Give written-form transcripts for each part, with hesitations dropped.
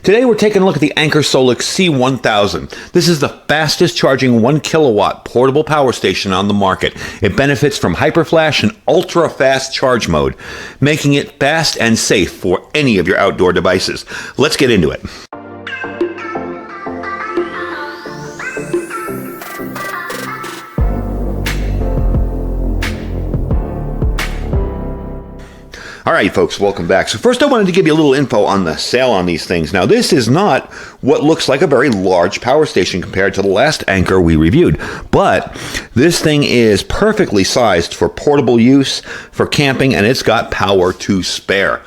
Today we're taking a look at the Anker SOLIX C1000. This is the fastest charging 1 kilowatt portable power station on the market. It benefits from hyperflash and ultra fast charge mode, making it fast and safe for any of your outdoor devices. Let's get into it. All right, folks, welcome back. So first I wanted to give you a little info on the sale on these things. Now, this is not what looks like a very large power station compared to the last Anker we reviewed, but this thing is perfectly sized for portable use, for camping, and it's got power to spare.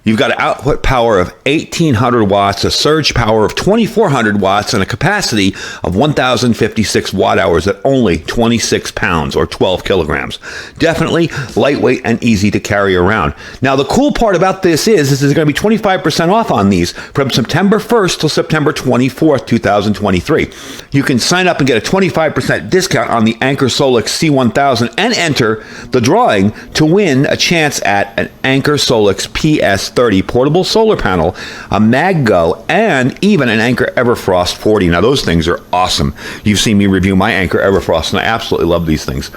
You've got an output power of 1,800 watts, a surge power of 2,400 watts, and a capacity of 1,056 watt hours at only 26 pounds or 12 kilograms. Definitely lightweight and easy to carry around. Now, the cool part about this is there's going to be 25% off on these from September 1st till September 24th, 2023. You can sign up and get a 25% discount on the Anker SOLIX C1000 and enter the drawing to win a chance at an Anker SOLIX PS30 portable solar panel, a MagGo, and even an Anker Everfrost 40. Now, those things are awesome. You've seen me review my Anker Everfrost, and I absolutely love these things.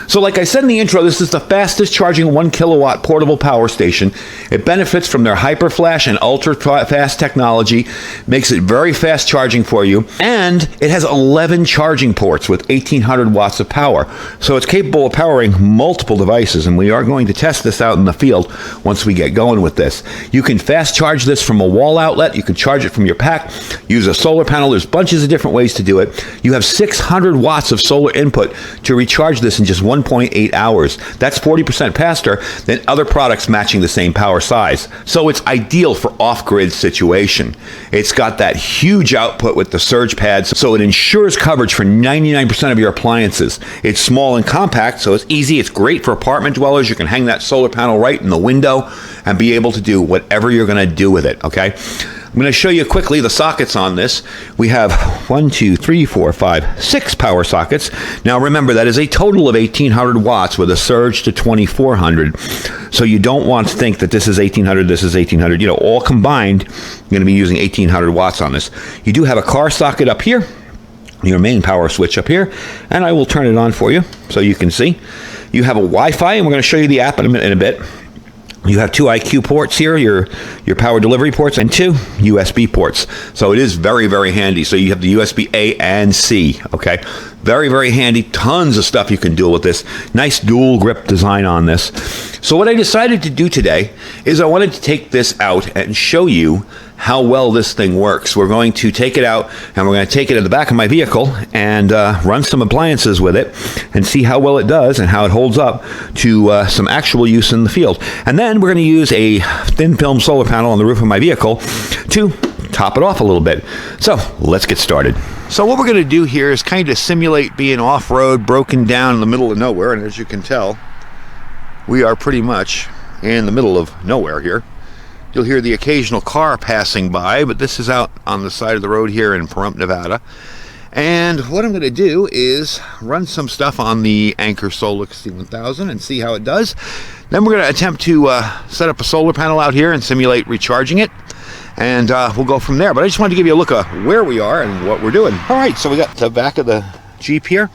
So like I said in the intro, this is the fastest charging 1 kilowatt portable power station. It benefits from their hyperflash and ultra fast technology, makes it very fast charging for you, and it has 11 charging ports with 1,800 watts of power. So it's capable of powering multiple devices, and we are going to test this out in the field once we get going with this. You can fast charge this from a wall outlet. You can charge it from your pack, use a solar panel. There's bunches of different ways to do it. You have 600 watts of solar input to recharge this in just 1.8 hours. That's 40% faster than other products matching the same power size. So it's ideal for off-grid situation. It's got that huge output with the surge pads, so it ensures coverage for 99% of your appliances. It's small and compact, so it's easy. It's great for apartment dwellers. You can hang that solar panel right in the window and be able to do whatever you're going to do with it, okay? I'm going to show you quickly the sockets on this. We have 6 power sockets. Now remember, that is a total of 1,800 watts with a surge to 2,400. So you don't want to think that this is 1,800, this is 1,800. You know, all combined, you're going to be using 1,800 watts on this. You do have a car socket up here, your main power switch up here, and I will turn it on for you so you can see. You have a Wi-Fi, and we're going to show you the app in a bit. You have 2 IQ ports here, your power delivery ports, and 2 USB ports. So it is very, very handy. So you have the USB A and C, okay? Very, very handy. Tons of stuff you can do with this. Nice dual grip design on this. So what I decided to do today is I wanted to take this out and show you how well this thing works. We're going to take it out and we're going to take it in the back of my vehicle and run some appliances with it and see how well it does and how it holds up to some actual use in the field. And then we're going to use a thin film solar panel on the roof of my vehicle to top it off a little bit. So let's get started. So what we're going to do here is kind of simulate being off-road, broken down in the middle of nowhere. And as you can tell, we are pretty much in the middle of nowhere here. You'll hear the occasional car passing by, but this is out on the side of the road here in Pahrump, Nevada. And what I'm going to do is run some stuff on the Anker SOLIX C1000 and see how it does. Then we're going to attempt to set up a solar panel out here and simulate recharging it. And we'll go from there. But I just wanted to give you a look at where we are and what we're doing. All right, so we got the back of the Jeep here.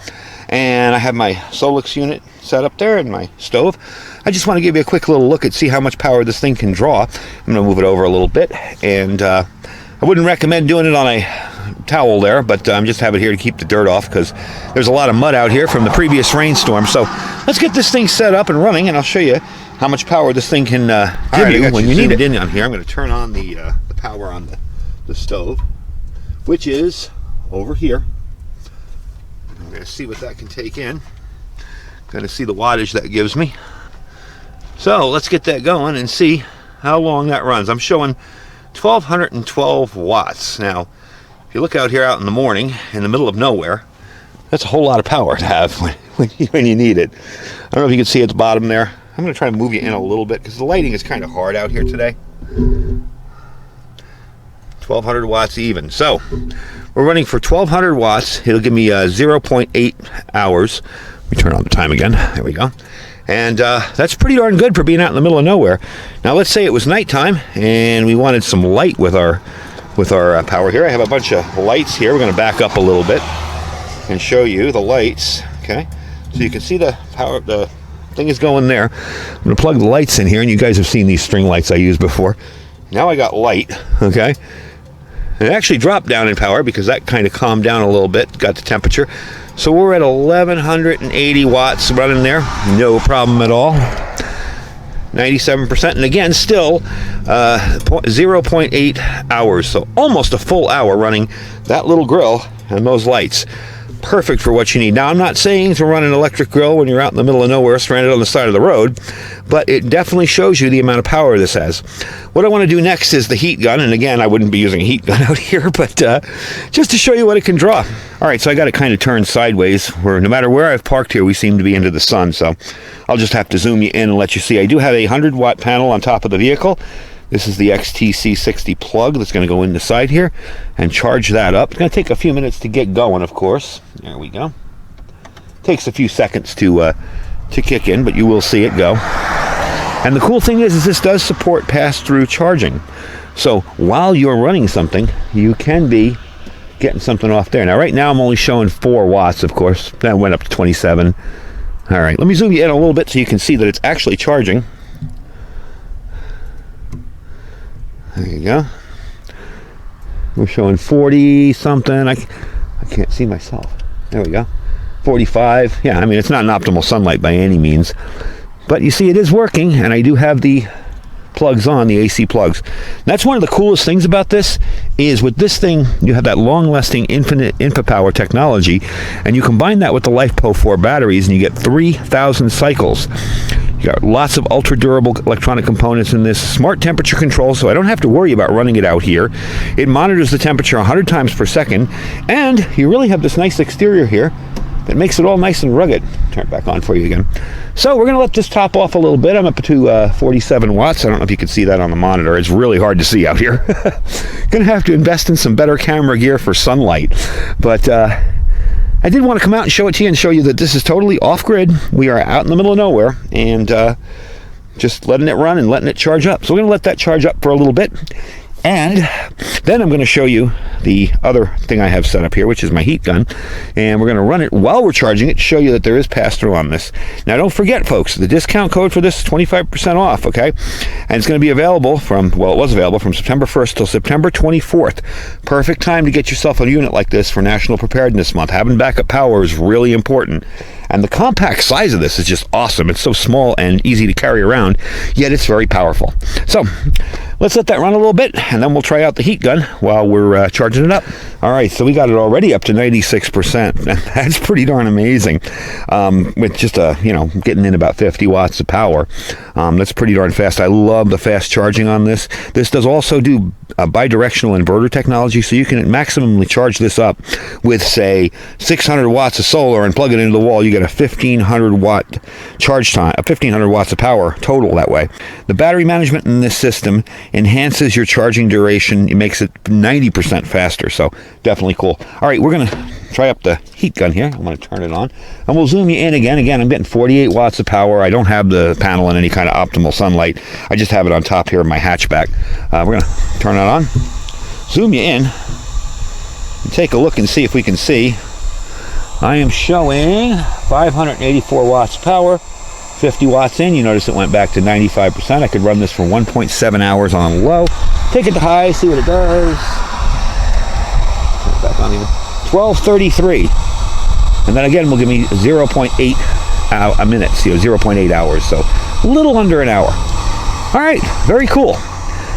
And I have my SOLIX unit set up there and my stove. I just want to give you a quick little look and see how much power this thing can draw. I'm going to move it over a little bit, and I wouldn't recommend doing it on a towel there, but I'm just have it here to keep the dirt off because there's a lot of mud out here from the previous rainstorm. So let's get this thing set up and running, and I'll show you how much power this thing can give you when you need it. In on here, I'm going to turn on the power on the stove, which is over here. I'm going to see what that can take in. Going to see the wattage that gives me. So let's get that going and see how long that runs. I'm showing 1,212 watts. Now, if you look out here out in the morning, in the middle of nowhere, that's a whole lot of power to have when you need it. I don't know if you can see at the bottom there. I'm going to try to move you in a little bit because the lighting is kind of hard out here today. 1,200 watts even. So we're running for 1,200 watts. It'll give me 0.8 hours. Let me turn on the time again. There we go. And that's pretty darn good for being out in the middle of nowhere. Now let's say it was nighttime and we wanted some light with our with our power here. I have a bunch of lights here. We're going to back up a little bit and show you the lights. Okay, so you can see the power. The thing is going there. I'm going to plug the lights in here, and you guys have seen these string lights I used before. Now I got light. Okay, it actually dropped down in power because that kind of calmed down a little bit. Got the temperature. So we're at 1180 watts running there. No problem at all. 97%, and again, still 0.8 hours, so almost a full hour running that little grill and those lights. Perfect for what you need. Now, I'm not saying to run an electric grill when you're out in the middle of nowhere, stranded on the side of the road, but it definitely shows you the amount of power this has. What I want to do next is the heat gun, and again, I wouldn't be using a heat gun out here, but just to show you what it can draw. All right, so I got it kind of turned sideways, where no matter where I've parked here, we seem to be into the sun, so I'll just have to zoom you in and let you see. I do have a 100-watt panel on top of the vehicle. This is the XTC60 plug that's going to go in the side here and charge that up. It's going to take a few minutes to get going, of course. There we go. Takes a few seconds to kick in, but you will see it go. And the cool thing is this does support pass-through charging. So while you're running something, you can be getting something off there. Now, right now, I'm only showing 4 watts, of course. That went up to 27. All right, let me zoom you in a little bit so you can see that it's actually charging. There you go. We're showing 40 something. I can't see myself. There we go. 45. Yeah, I mean, it's not an optimal sunlight by any means, but you see it is working, and I do have the plugs on, the AC plugs. That's one of the coolest things about this is with this thing, you have that long-lasting infinite power technology, and you combine that with the LifePo 4 batteries, and you get 3,000 cycles. You got lots of ultra-durable electronic components in this. Smart temperature control, so I don't have to worry about running it out here. It monitors the temperature 100 times per second, and you really have this nice exterior here that makes it all nice and rugged. Turn it back on for you again. So we're going to let this top off a little bit. I'm up to 47 watts. I don't know if you can see that on the monitor. It's really hard to see out here. Going to have to invest in some better camera gear for sunlight. But I did want to come out and show it to you and show you that this is totally off-grid. We are out in the middle of nowhere and just letting it run and letting it charge up. So we're going to let that charge up for a little bit. And then I'm going to show you the other thing I have set up here, which is my heat gun. And we're going to run it while we're charging it to show you that there is pass-through on this. Now, don't forget, folks, the discount code for this is 25% off, okay? And it's going to be available from, well, it was available from September 1st till September 24th. Perfect time to get yourself a unit like this for National Preparedness Month. Having backup power is really important. And the compact size of this is just awesome. It's so small and easy to carry around, yet it's very powerful. So let's let that run a little bit, and then we'll try out the heat gun while we're charging it up. All right, so we got it already up to 96%. That's pretty darn amazing. With just getting in about 50 watts of power. That's pretty darn fast. I love the fast charging on this. This does also do bidirectional inverter technology, so you can maximally charge this up with, say, 600 watts of solar and plug it into the wall. You get a 1,500 watt charge time, 1,500 watts of power total that way. The battery management in this system enhances your charging duration. It makes it 90% faster, so definitely cool. All right, we're going to try up the heat gun here. I'm going to turn it on, and we'll zoom you in again. Again, I'm getting 48 watts of power. I don't have the panel in any kind of optimal sunlight. I just have it on top here in my hatchback. We're going to turn it on, zoom you in, and take a look and see if we can see. I am showing 584 watts power, 50 watts in. You notice it went back to 95%. I could run this for 1.7 hours on low. Take it to high, see what it does. Turn it back on even. 1233. And then again, will give me 0.8 minutes, 0.8 hours. So a little under an hour. All right, very cool.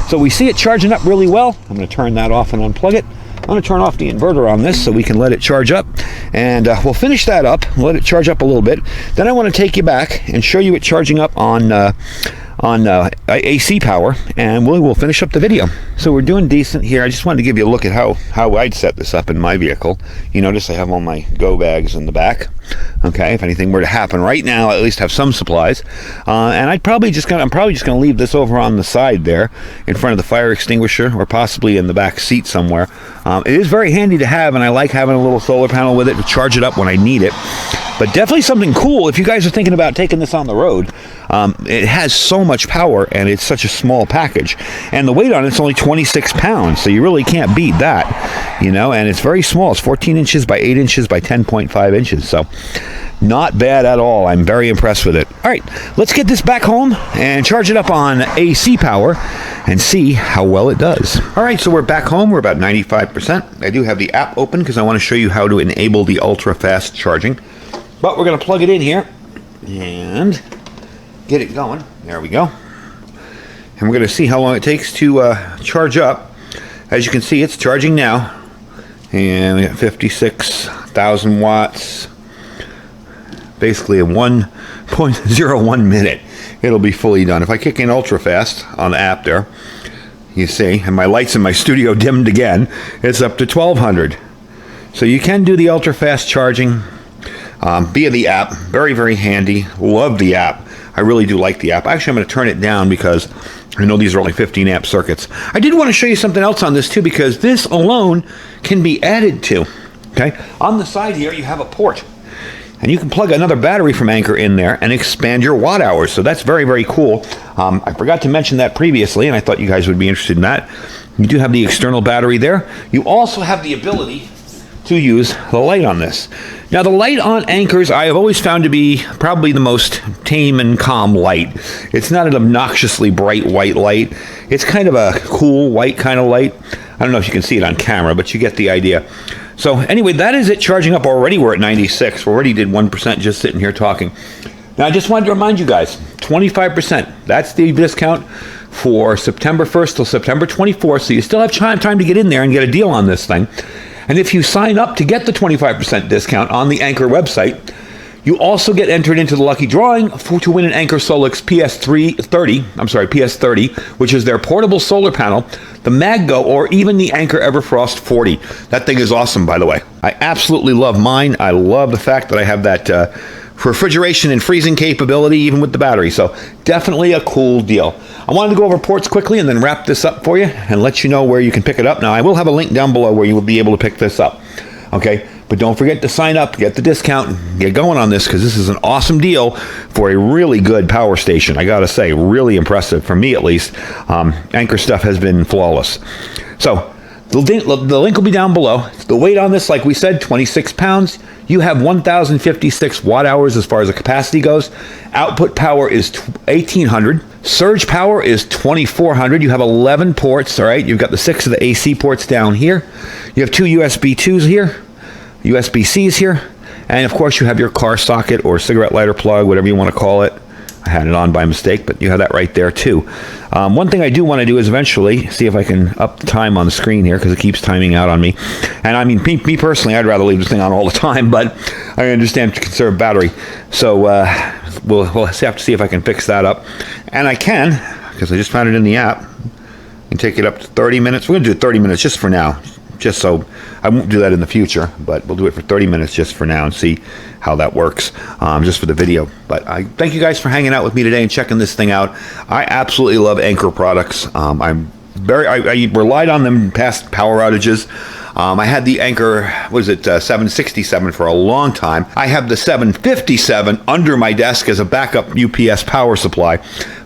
So we see it charging up really well. I'm going to turn that off and unplug it. I'm going to turn off the inverter on this so we can let it charge up, and we'll finish that up, let it charge up a little bit. Then I want to take you back and show you it charging up on AC power, and we'll finish up the video. So we're doing decent here. I just wanted to give you a look at how I'd set this up in my vehicle. You notice I have all my go bags in the back. Okay, if anything were to happen right now, I at least have some supplies. And I'm probably just gonna leave this over on the side there, in front of the fire extinguisher, or possibly in the back seat somewhere. It is very handy to have, and I like having a little solar panel with it to charge it up when I need it. But definitely something cool if you guys are thinking about taking this on the road. It has so much power, and it's such a small package. And the weight on it's only 26 pounds, so you really can't beat that, you know. And it's very small. It's 14 inches by 8 inches by 10.5 inches. So not bad at all. I'm very impressed with it. All right, let's get this back home and charge it up on AC power and see how well it does. All right, so we're back home. We're about 95%. I do have the app open because I want to show you how to enable the ultra fast charging. But we're going to plug it in here and get it going. There we go. And we're going to see how long it takes to charge up. As you can see, it's charging now. And we got 56,000 watts. Basically a 1.01 minute. It'll be fully done. If I kick in ultra fast on the app there, you see, and my lights in my studio dimmed again, it's up to 1200. So you can do the ultra fast charging via the app. Very, very handy. Love the app. I really do like the app. Actually, I'm going to turn it down because I know these are only 15 amp circuits. I did want to show you something else on this too, because this alone can be added to. Okay, on the side here you have a port, and you can plug another battery from Anker in there and expand your watt hours. So that's very, very cool. I forgot to mention that previously, and I thought you guys would be interested in that. You do have the external battery there. You also have the ability to use the light on this. Now, the light on Ankers I have always found to be probably the most tame and calm light. It's not an obnoxiously bright white light. It's kind of a cool white kind of light. I don't know if you can see it on camera, but you get the idea. So anyway, that is it charging up already. We're at 96. We already did 1% just sitting here talking. Now, I just wanted to remind you guys, 25%. That's the discount for September 1st till September 24th. So you still have time to get in there and get a deal on this thing. And if you sign up to get the 25% discount on the Anker website, you also get entered into the lucky drawing to win an ankersolix PS30, which is their portable solar panel, the MagGo, or even the Anker Everfrost 40. That thing is awesome, by the way. I absolutely love mine. I love the fact that I have that refrigeration and freezing capability, even with the battery. So definitely a cool deal. I wanted to go over ports quickly and then wrap this up for you and let you know where you can pick it up. Now, I will have a link down below where you will be able to pick this up. Okay? But don't forget to sign up, get the discount, get going on this, because this is an awesome deal for a really good power station. I got to say, really impressive, for me at least. Anker stuff has been flawless. So the link will be down below. The weight on this, like we said, 26 pounds. You have 1,056 watt hours as far as the capacity goes. Output power is 1,800. Surge power is 2,400. You have 11 ports, all right? You've got the 6 of the AC ports down here. You have 2 USB 2s here, USB-Cs here, and of course you have your car socket or cigarette lighter plug, whatever you want to call it. I had it on by mistake, but you have that right there too. One thing I do want to do is eventually see if I can up the time on the screen here, because it keeps timing out on me. And I mean, me personally, I'd rather leave this thing on all the time, but I understand to conserve battery. So we'll have to see if I can fix that up. And I can, because I just found it in the app, and take it up to 30 minutes. We're going to do 30 minutes just for now, just so I won't do that in the future, but we'll do it for 30 minutes just for now and see how that works, just for the video. But I thank you guys for hanging out with me today and checking this thing out. I absolutely love Anker products. I relied on them in past power outages. I had the Anker, 767 for a long time. I have the 757 under my desk as a backup UPS power supply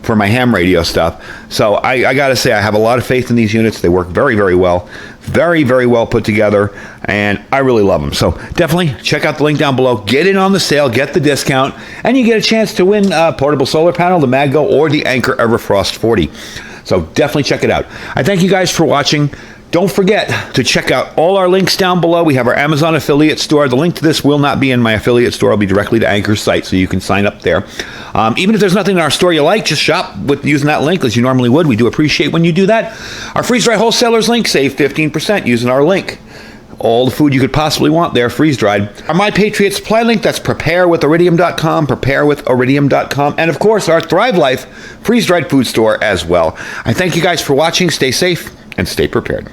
for my ham radio stuff. So I got to say, I have a lot of faith in these units. They work very, very well. Very, very well put together, and I really love them. So definitely check out the link down below. Get in on the sale, get the discount, and you get a chance to win a portable solar panel, the MagGo, or the Anker Everfrost 40. So definitely check it out. I thank you guys for watching. Don't forget to check out all our links down below. We have our Amazon affiliate store. The link to this will not be in my affiliate store. It'll be directly to Anker's site, so you can sign up there. Even if there's nothing in our store you like, just shop with using that link as you normally would. We do appreciate when you do that. Our freeze-dried wholesalers link, save 15% using our link. All the food you could possibly want there, freeze-dried. Our My Patriot supply link, that's preparewithiridium.com, preparewithiridium.com, and of course our Thrive Life freeze-dried food store as well. I thank you guys for watching. Stay safe and stay prepared.